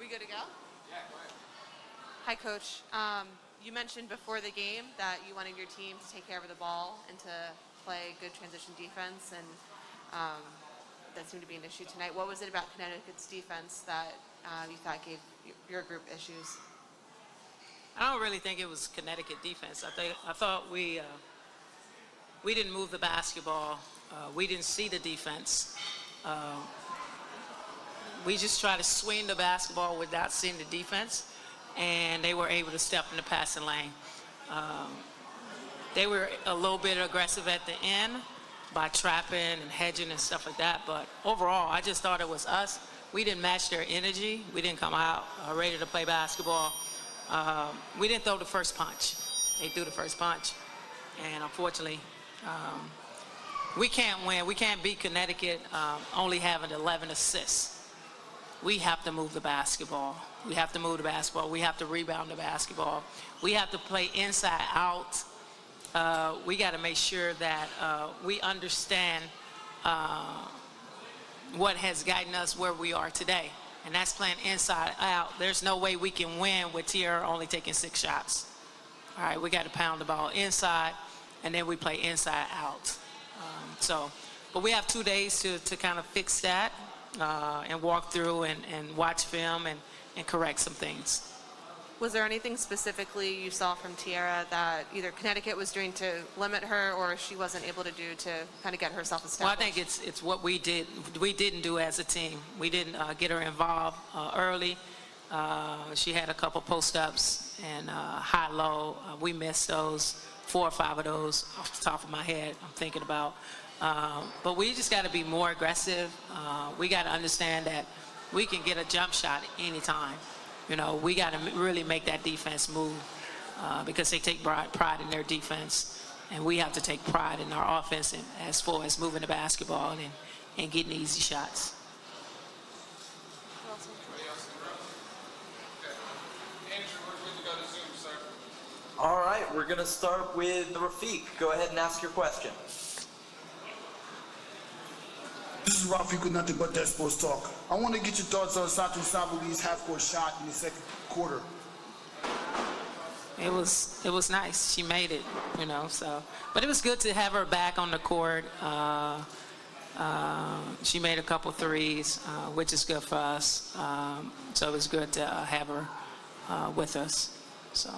we good to go? Yeah, go ahead. Hi, Coach. You mentioned before the game that you wanted your team to take care of the ball and to play good transition defense, and that seemed to be an issue tonight. What was it about Connecticut's defense that you thought gave your group issues? I don't really think it was Connecticut defense. I thought we didn't move the basketball. We didn't see the defense. We just tried to swing the basketball without seeing the defense, and they were able to step in the passing lane. They were a little bit aggressive at the end by trapping and hedging and stuff like that, but overall, I just thought it was us. We didn't match their energy. We didn't come out ready to play basketball. We didn't throw the first punch. They threw the first punch, and unfortunately, we can't win. We can't beat Connecticut only having 11 assists. We have to move the basketball. We have to move the basketball. We have to rebound the basketball. We have to play inside out. We got to make sure that we understand what has gotten us where we are today, and that's playing inside out. There's no way we can win with Tierra only taking 6 shots. All right, we got to pound the ball inside, and then we play inside out. But we have 2 days to kind of fix that and walk through and watch film and correct some things. Was there anything specifically you saw from Tierra that either Connecticut was doing to limit her or she wasn't able to do to kind of get herself established? Well, I think it's what we didn't do as a team. We didn't get her involved early. She had a couple post-ups and high-low. We missed those, 4 or 5 of those off the top of my head I'm thinking about. But we just got to be more aggressive. We got to understand that we can get a jump shot anytime. You know, we got to really make that defense move because they take pride in their defense, and we have to take pride in our offense and as far as moving the basketball and getting easy shots. All right, we're going to start with Rafiq. Go ahead and ask your question. This is Rafiq with Nothing But That Sports Talk. I want to get your thoughts on Satu Sabuli's half-court shot in the second quarter. It was nice. She made it, you know. But it was good to have her back on the court. She made a couple threes, which is good for us. So it was good to have her with us. So.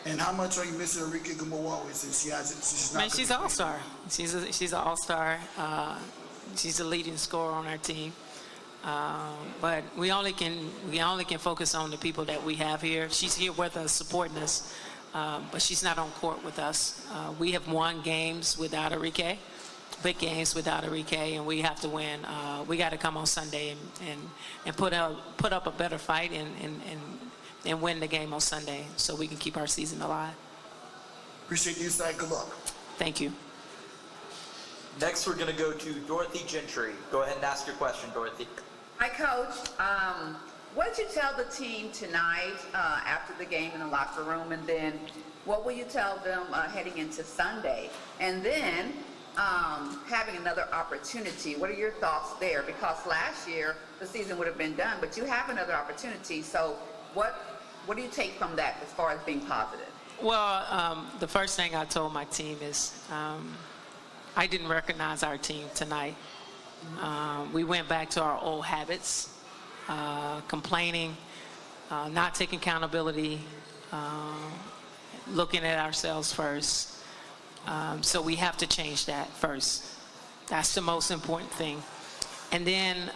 And how much are you missing Enrique Gumawawe since she's not? Man, she's an all-star. She's an all-star. She's the leading scorer on our team. But we only can focus on the people that we have here. She's here with us, supporting us, but she's not on court with us. We have won games without Enrique, big games without Enrique, and we have to win. We got to come on Sunday and put up a better fight and win the game on Sunday so we can keep our season alive. Appreciate the insight. Good luck. Thank you. Next, we're going to go to Dorothy Gentry. Go ahead and ask your question, Dorothy. Hi, Coach. What did you tell the team tonight after the game in the locker room? And then what will you tell them heading into Sunday? And then having another opportunity, what are your thoughts there? Because last year, the season would have been done, but you have another opportunity. So what do you take from that as far as being positive? Well, the first thing I told my team is I didn't recognize our team tonight. We went back to our old habits, complaining, not taking accountability, looking at ourselves first. So we have to change that first. That's the most important thing. And then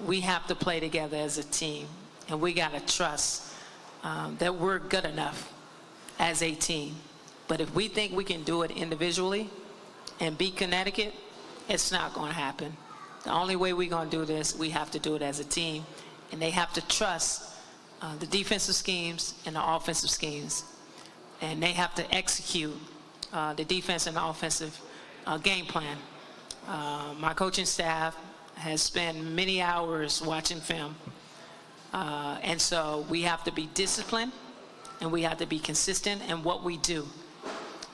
we have to play together as a team, and we got to trust that we're good enough as a team. But if we think we can do it individually and beat Connecticut, it's not going to happen. The only way we're going to do this, we have to do it as a team, and they have to trust the defensive schemes and the offensive schemes, and they have to execute the defense and the offensive game plan. My coaching staff has spent many hours watching film, and so we have to be disciplined, and we have to be consistent in what we do,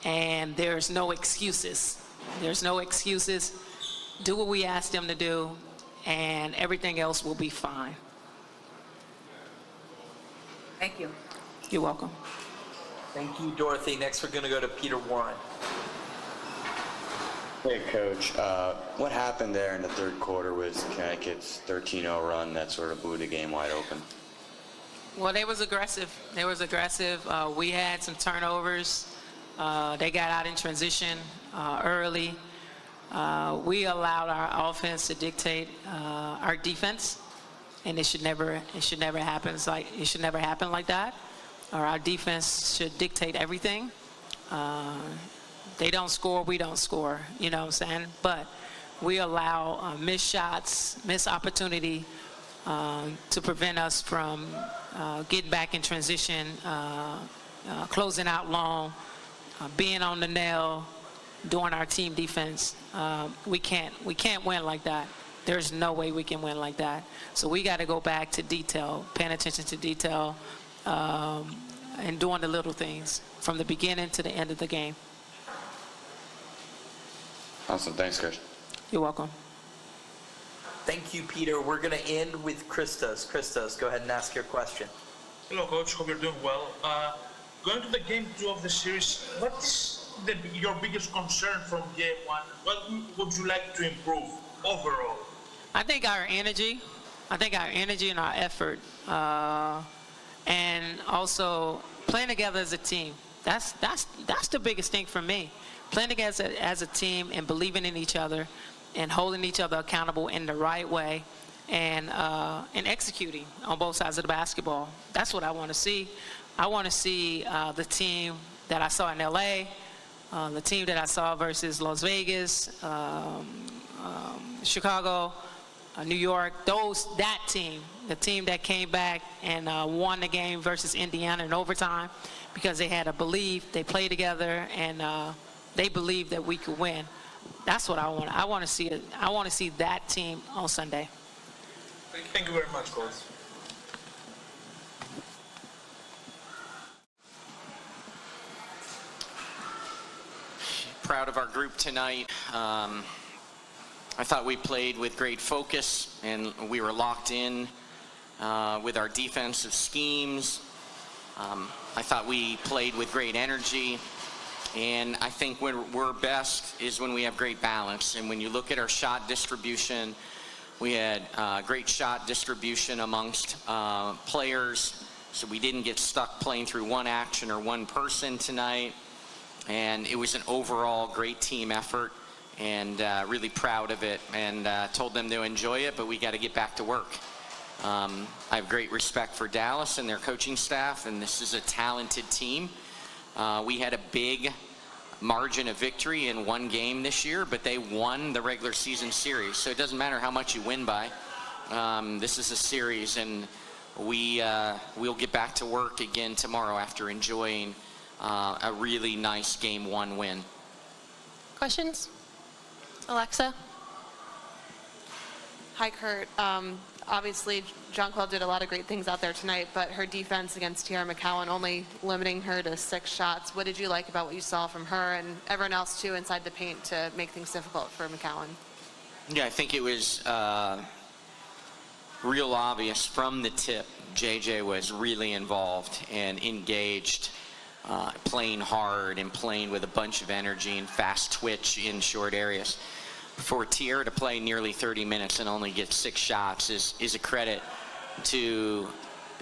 and there's no excuses. There's no excuses. Do what we ask them to do, and everything else will be fine. Thank you. You're welcome. Thank you, Dorothy. Next, we're going to go to Peter Warren. Hey, Coach. What happened there in the third quarter was Connecticut's 13-0 run that sort of blew the game wide open? Well, they was aggressive. We had some turnovers. They got out in transition early. We allowed our offense to dictate our defense, and it should never happen like that. Or our defense should dictate everything. They don't score, we don't score. You know what I'm saying? But we allow missed shots, missed opportunity to prevent us from getting back in transition, closing out long, being on the nail, doing our team defense. We can't win like that. There's no way we can win like that. So we got to go back to detail, paying attention to detail, and doing the little things from the beginning to the end of the game. Awesome. Thanks, Coach. You're welcome. Thank you, Peter. We're going to end with Christos. Christos, go ahead and ask your question. Hello, Coach. Hope you're doing well. Going to the game 2 of the series, what's your biggest concern from game 1? What would you like to improve overall? I think our energy and our effort, and also playing together as a team. That's the biggest thing for me. Playing together as a team and believing in each other and holding each other accountable in the right way, and executing on both sides of the basketball. That's what I want to see. I want to see the team that I saw in LA, the team that I saw versus Las Vegas, Chicago, New York, that team, the team that came back and won the game versus Indiana in overtime, because they had a belief, they played together, and they believed that we could win. That's what I want. I want to see it. I want to see that team on Sunday. Thank you very much, Coach. Proud of our group tonight. I thought we played with great focus, and we were locked in with our defensive schemes. I thought we played with great energy, and I think when we're best is when we have great balance. And when you look at our shot distribution, we had great shot distribution amongst players, so we didn't get stuck playing through one action or one person tonight. And it was an overall great team effort, and really proud of it, and told them to enjoy it, but we got to get back to work. I have great respect for Dallas and their coaching staff, and this is a talented team. We had a big margin of victory in one game this year, but they won the regular season series, so it doesn't matter how much you win by. This is a series, and we'll get back to work again tomorrow after enjoying a really nice game 1 win. Questions? Alexa? Hi, Curt. Obviously, Jonquil did a lot of great things out there tonight, but her defense against Tiara McCowan, only limiting her to 6 shots. What did you like about what you saw from her and everyone else, too, inside the paint to make things difficult for McCowan? Yeah, I think it was real obvious from the tip. JJ was really involved and engaged, playing hard and playing with a bunch of energy and fast twitch in short areas. For Tiara to play nearly 30 minutes and only get 6 shots is a credit to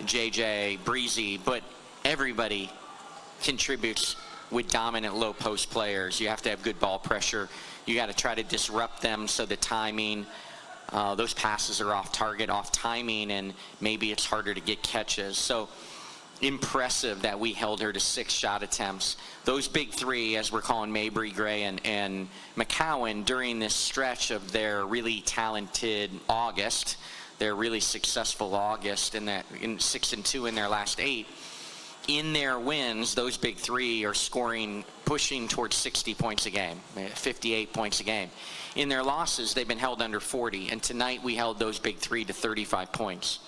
JJ, Breezy, but everybody contributes with dominant low post players. You have to have good ball pressure. You got to try to disrupt them so the timing, those passes are off target, off timing, and maybe it's harder to get catches. So impressive that we held her to 6 shot attempts. Those big 3, as we're calling Mabry, Gray, and McCowan, during this stretch of their really talented August, their really successful August, in 6-2 in their last 8, in their wins, those big 3 are scoring, pushing towards 60 points a game, 58 points a game. In their losses, they've been held under 40, and tonight we held those big 3 to 35 points.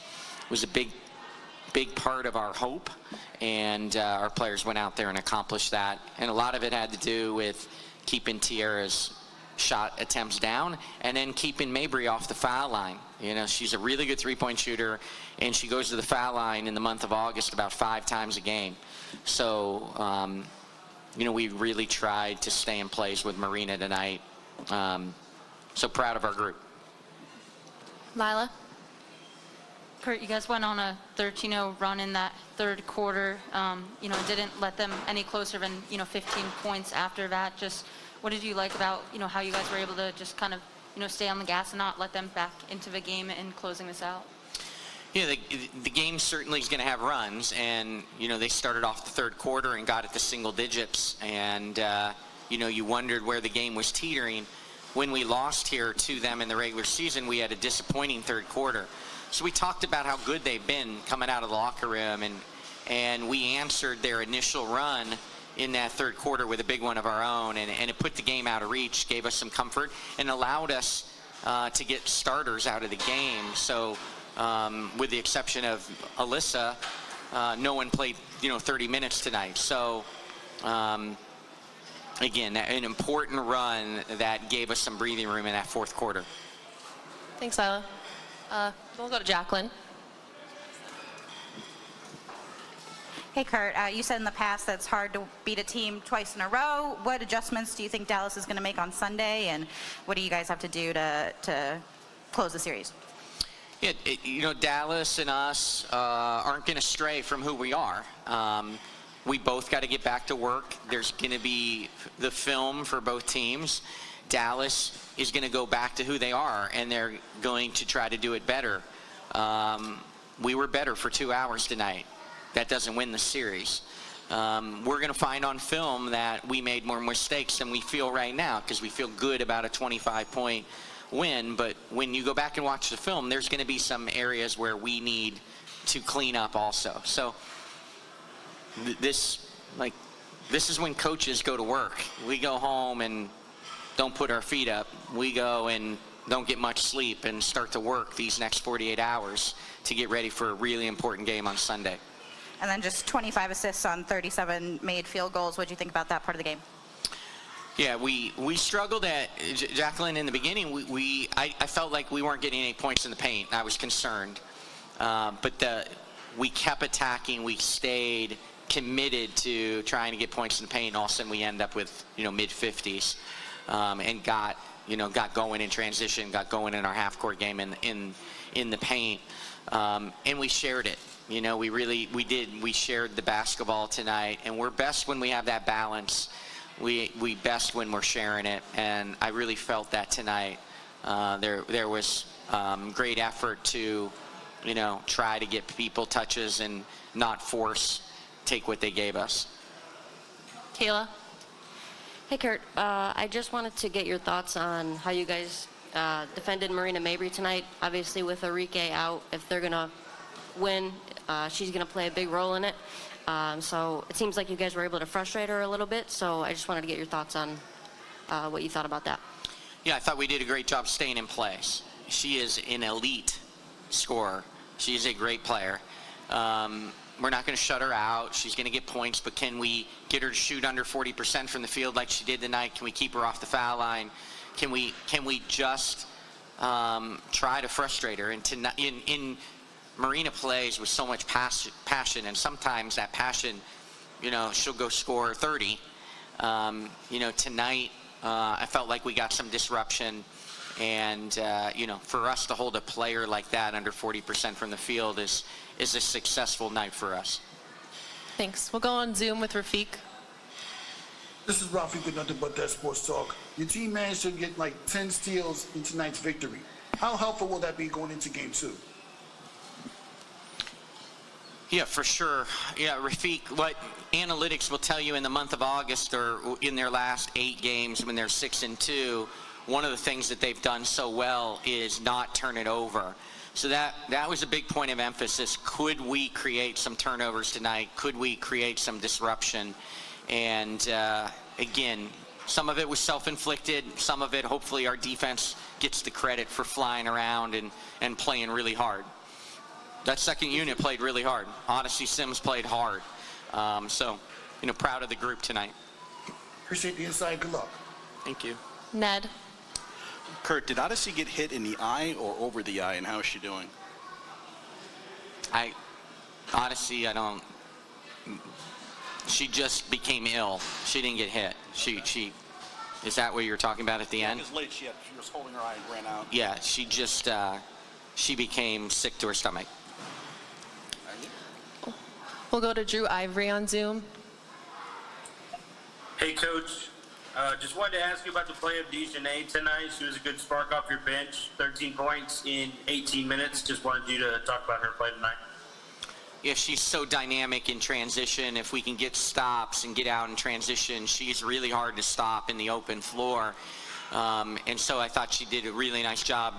It was a big part of our hope, and our players went out there and accomplished that. And a lot of it had to do with keeping Tiara's shot attempts down, and then keeping Mabry off the foul line. You know, she's a really good three-point shooter, and she goes to the foul line in the month of August about 5 times a game. So, you know, we really tried to stay in place with Marina tonight. So proud of our group. Lila? Curt, you guys went on a 13-0 run in that third quarter. You know, didn't let them any closer than, 15 points after that. Just what did you like about, how you guys were able to just kind of, stay on the gas and not let them back into the game and closing this out? Yeah, the game certainly is going to have runs, and, they started off the third quarter and got it to single digits, and, you wondered where the game was teetering. When we lost here to them in the regular season, we had a disappointing third quarter. So we talked about how good they've been coming out of the locker room, and we answered their initial run in that third quarter with a big one of our own, and it put the game out of reach, gave us some comfort, and allowed us to get starters out of the game. So with the exception of Alyssa, no one played 30 minutes tonight. So again, an important run that gave us some breathing room in that fourth quarter. Thanks, Lila. We'll go to Jacqueline. Hey, Curt, you said in the past that it's hard to beat a team twice in a row. What adjustments do you think Dallas is going to make on Sunday, and what do you guys have to do to close the series? Yeah, Dallas and us aren't going to stray from who we are. We both got to get back to work. There's going to be the film for both teams. Dallas is going to go back to who they are, and they're going to try to do it better. We were better for 2 hours tonight. That doesn't win the series. We're going to find on film that we made more mistakes than we feel right now, because we feel good about a 25-point win. But when you go back and watch the film, there's going to be some areas where we need to clean up also. So this is when coaches go to work. We go home and don't put our feet up. We go and don't get much sleep and start to work these next 48 hours to get ready for a really important game on Sunday. And then just 25 assists on 37 made field goals. What do you think about that part of the game? Yeah, we struggled at, Jacqueline, in the beginning. I felt like we weren't getting any points in the paint. I was concerned. But we kept attacking. We stayed committed to trying to get points in the paint. And all of a sudden we end up with, mid-50s. And got going in transition, got going in our half-court game in the paint. And we shared it. We shared the basketball tonight, and we're best when we have that balance. We best when we're sharing it, and I really felt that tonight. There was great effort to, try to get people touches and not take what they gave us. Kayla? Hey, Curt. I just wanted to get your thoughts on how you guys defended Marina Mabry tonight. Obviously, with Enrique out, if they're going to win, she's going to play a big role in it. So it seems like you guys were able to frustrate her a little bit. So I just wanted to get your thoughts on what you thought about that. Yeah, I thought we did a great job staying in place. She is an elite scorer. She is a great player. We're not going to shut her out. She's going to get points, but can we get her to shoot under 40% from the field like she did tonight? Can we keep her off the foul line? Can we just try to frustrate her? And in Marina plays with so much passion, and sometimes that passion, she'll go score 30. Tonight I felt like we got some disruption, and for us to hold a player like that under 40% from the field is a successful night for us. Thanks. We'll go on Zoom with Rafiq. This is Rafiq with Nothing But That Sports Talk. Your team managed to get like 10 steals in tonight's victory. How helpful will that be going into game 2? Yeah, for sure. Yeah, Rafiq, what analytics will tell you in the month of August, or in their last 8 games when they're 6-2, one of the things that they've done so well is not turn it over. So that was a big point of emphasis. Could we create some turnovers tonight? Could we create some disruption? And again, some of it was self-inflicted. Some of it, hopefully, our defense gets the credit for flying around and playing really hard. That second unit played really hard. Odyssey Sims played hard. So, proud of the group tonight. Appreciate the insight. Good luck. Thank you. Ned? Curt, did Odyssey get hit in the eye or over the eye, and how is she doing? Odyssey, she just became ill. She didn't get hit. Is that what you were talking about at the end? Because late she was holding her eye and ran out. Yeah, she just, she became sick to her stomach. We'll go to Drew Ivory on Zoom. Hey, Coach. Just wanted to ask you about the play of Dejanay tonight. She was a good spark off your bench, 13 points in 18 minutes. Just wanted you to talk about her play tonight. Yeah, she's so dynamic in transition. If we can get stops and get out in transition, she's really hard to stop in the open floor. And so I thought she did a really nice job,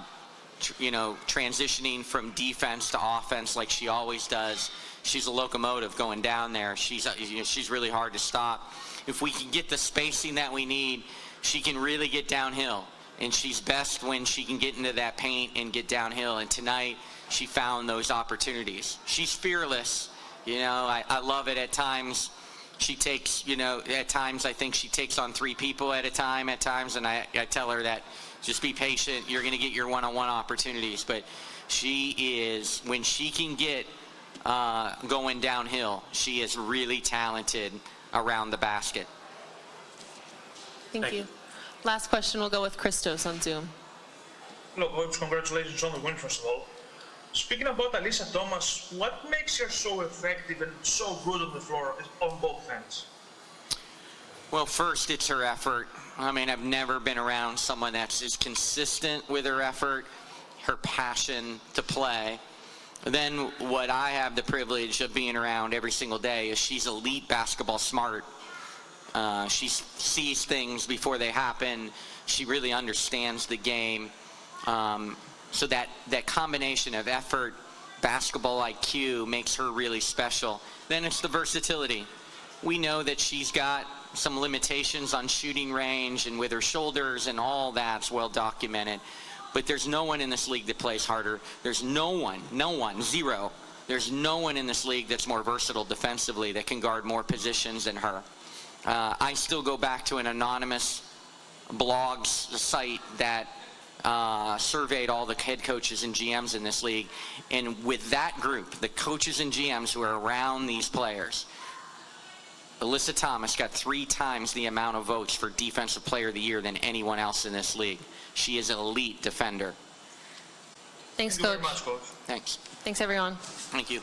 transitioning from defense to offense like she always does. She's a locomotive going down there. She's really hard to stop. If we can get the spacing that we need, she can really get downhill. And she's best when she can get into that paint and get downhill. And tonight, she found those opportunities. She's fearless. I love it at times. She takes, at times I think she takes on 3 people at a time at times. And I tell her that just be patient. You're going to get your one-on-one opportunities. But she is, when she can get going downhill, she is really talented around the basket. Thank you. Last question will go with Christos on Zoom. Hello, Coach. Congratulations on the win, first of all. Speaking about Alyssa Thomas, what makes her so effective and so good on the floor on both ends? Well, first, it's her effort. I've never been around someone that's as consistent with her effort, her passion to play. Then what I have the privilege of being around every single day is she's elite basketball smart. She sees things before they happen. She really understands the game. So that combination of effort, basketball IQ makes her really special. Then it's the versatility. We know that she's got some limitations on shooting range and with her shoulders, and all that's well documented. But there's no one in this league that plays harder. There's no one, zero. There's no one in this league that's more versatile defensively that can guard more positions than her. I still go back to an anonymous blog site that surveyed all the head coaches and GMs in this league. And with that group, the coaches and GMs who are around these players, Alyssa Thomas got 3 times the amount of votes for Defensive Player of the Year than anyone else in this league. She is an elite defender. Thanks, Thank you Coach. very much, Coach. Thanks. Thanks, everyone. Thank you.